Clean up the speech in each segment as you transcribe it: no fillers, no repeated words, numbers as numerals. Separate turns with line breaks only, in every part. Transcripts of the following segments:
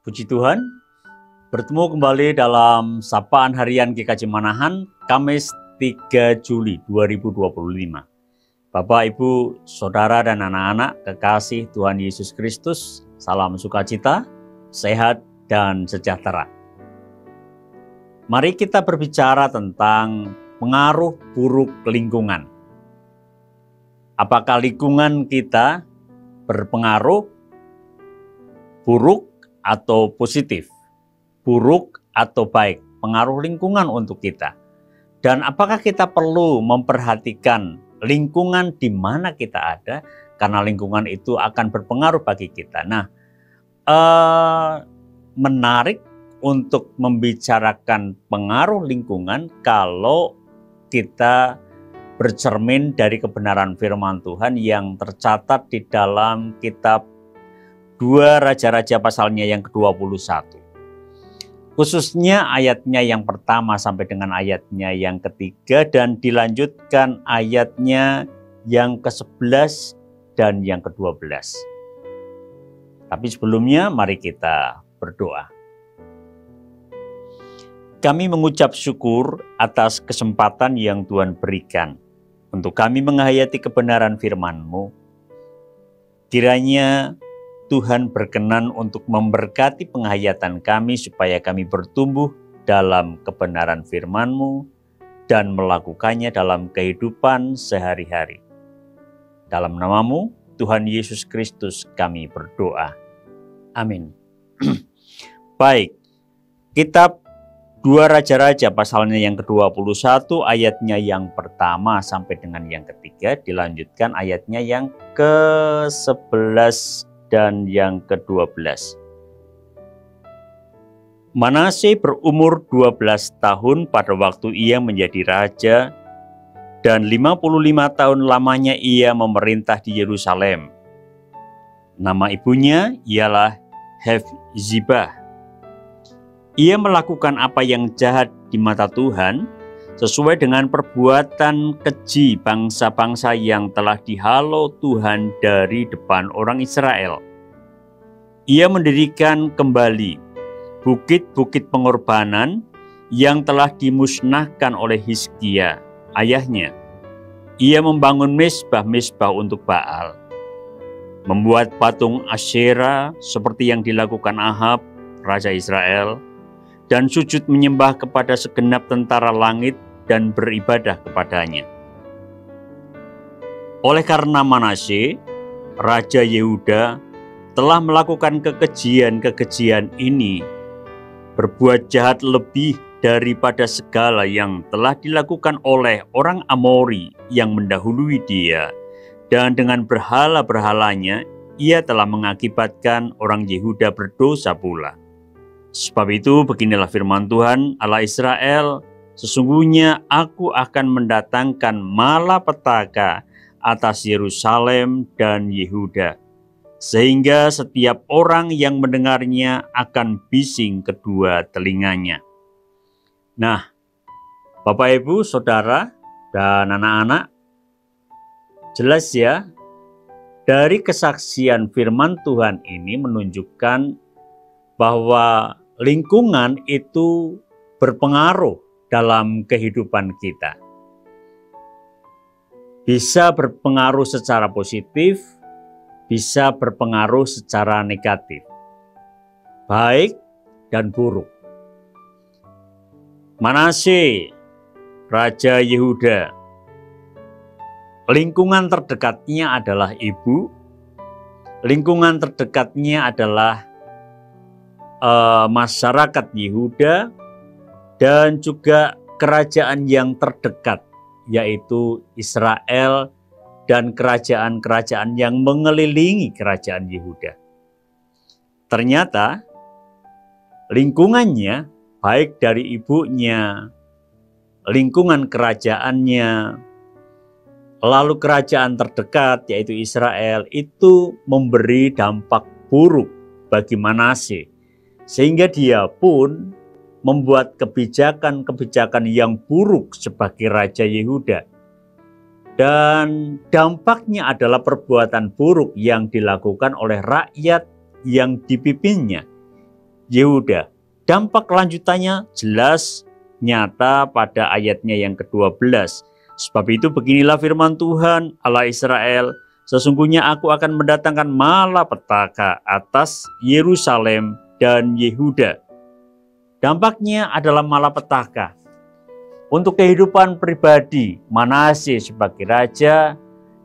Puji Tuhan, bertemu kembali dalam Sapaan Harian GKJ Manahan, Kamis 3 Juli 2025. Bapak, Ibu, Saudara, dan anak-anak kekasih Tuhan Yesus Kristus, salam sukacita, sehat, dan sejahtera. Mari kita berbicara tentang pengaruh buruk lingkungan. Apakah lingkungan kita berpengaruh buruk atau positif, buruk atau baik, pengaruh lingkungan untuk kita? Dan apakah kita perlu memperhatikan lingkungan di mana kita ada, karena lingkungan itu akan berpengaruh bagi kita. Nah, menarik untuk membicarakan pengaruh lingkungan kalau kita bercermin dari kebenaran firman Tuhan yang tercatat di dalam kitab 2 Raja-Raja pasalnya yang ke-21. Khususnya ayatnya yang pertama sampai dengan ayatnya yang ketiga, dan dilanjutkan ayatnya yang ke-11 dan yang ke-12. Tapi sebelumnya mari kita berdoa. Kami mengucap syukur atas kesempatan yang Tuhan berikan untuk kami menghayati kebenaran firman-Mu. Kiranya Tuhan berkenan untuk memberkati penghayatan kami supaya kami bertumbuh dalam kebenaran firman-Mu dan melakukannya dalam kehidupan sehari-hari. Dalam nama-Mu, Tuhan Yesus Kristus, kami berdoa. Amin. Baik, kitab 2 Raja-Raja pasalnya yang ke-21, ayatnya yang pertama sampai dengan yang ketiga, dilanjutkan ayatnya yang ke-11 dan yang ke-12. Manase berumur 12 tahun pada waktu ia menjadi raja, dan 55 tahun lamanya ia memerintah di Yerusalem. Nama ibunya ialah Hefzibah. Ia melakukan apa yang jahat di mata Tuhan, sesuai dengan perbuatan keji bangsa-bangsa yang telah dihalau Tuhan dari depan orang Israel. Ia mendirikan kembali bukit-bukit pengorbanan yang telah dimusnahkan oleh Hizkia, ayahnya. Ia membangun mezbah-mezbah untuk Baal, membuat patung Asyera seperti yang dilakukan Ahab, Raja Israel, dan sujud menyembah kepada segenap tentara langit dan beribadah kepadanya. Oleh karena Manase, Raja Yehuda, telah melakukan kekejian-kekejian ini, berbuat jahat lebih daripada segala yang telah dilakukan oleh orang Amori yang mendahului dia, dan dengan berhala-berhalanya, ia telah mengakibatkan orang Yehuda berdosa pula. Sebab itu beginilah firman Tuhan Allah Israel, sesungguhnya aku akan mendatangkan malapetaka atas Yerusalem dan Yehuda, sehingga setiap orang yang mendengarnya akan bising kedua telinganya. Nah, Bapak, Ibu, Saudara, dan anak-anak, jelas ya, dari kesaksian firman Tuhan ini menunjukkan bahwa lingkungan itu berpengaruh dalam kehidupan kita. Bisa berpengaruh secara positif, bisa berpengaruh secara negatif, baik dan buruk. Manase, Raja Yehuda, lingkungan terdekatnya adalah ibu, lingkungan terdekatnya adalah masyarakat Yehuda, dan juga kerajaan yang terdekat, yaitu Israel dan kerajaan-kerajaan yang mengelilingi kerajaan Yehuda. Ternyata lingkungannya, baik dari ibunya, lingkungan kerajaannya, lalu kerajaan terdekat yaitu Israel, itu memberi dampak buruk bagi Manase, sehingga dia pun membuat kebijakan-kebijakan yang buruk sebagai Raja Yehuda. Dan dampaknya adalah perbuatan buruk yang dilakukan oleh rakyat yang dipimpinnya, Yehuda. Dampak lanjutannya jelas nyata pada ayatnya yang ke-12. Sebab itu beginilah firman Tuhan Allah Israel, sesungguhnya aku akan mendatangkan malapetaka atas Yerusalem dan Yehuda. Dampaknya adalah malapetaka untuk kehidupan pribadi Manasye sebagai raja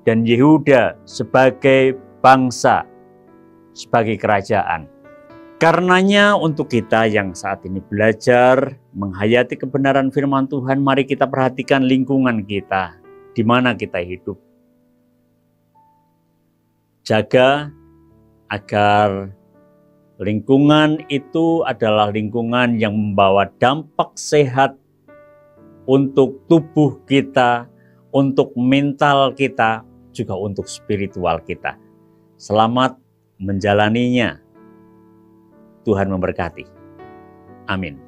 dan Yehuda sebagai bangsa, sebagai kerajaan. Karenanya untuk kita yang saat ini belajar menghayati kebenaran firman Tuhan, mari kita perhatikan lingkungan kita, di mana kita hidup. Jaga agar lingkungan itu adalah lingkungan yang membawa dampak sehat untuk tubuh kita, untuk mental kita, juga untuk spiritual kita. Selamat menjalaninya. Tuhan memberkati. Amin.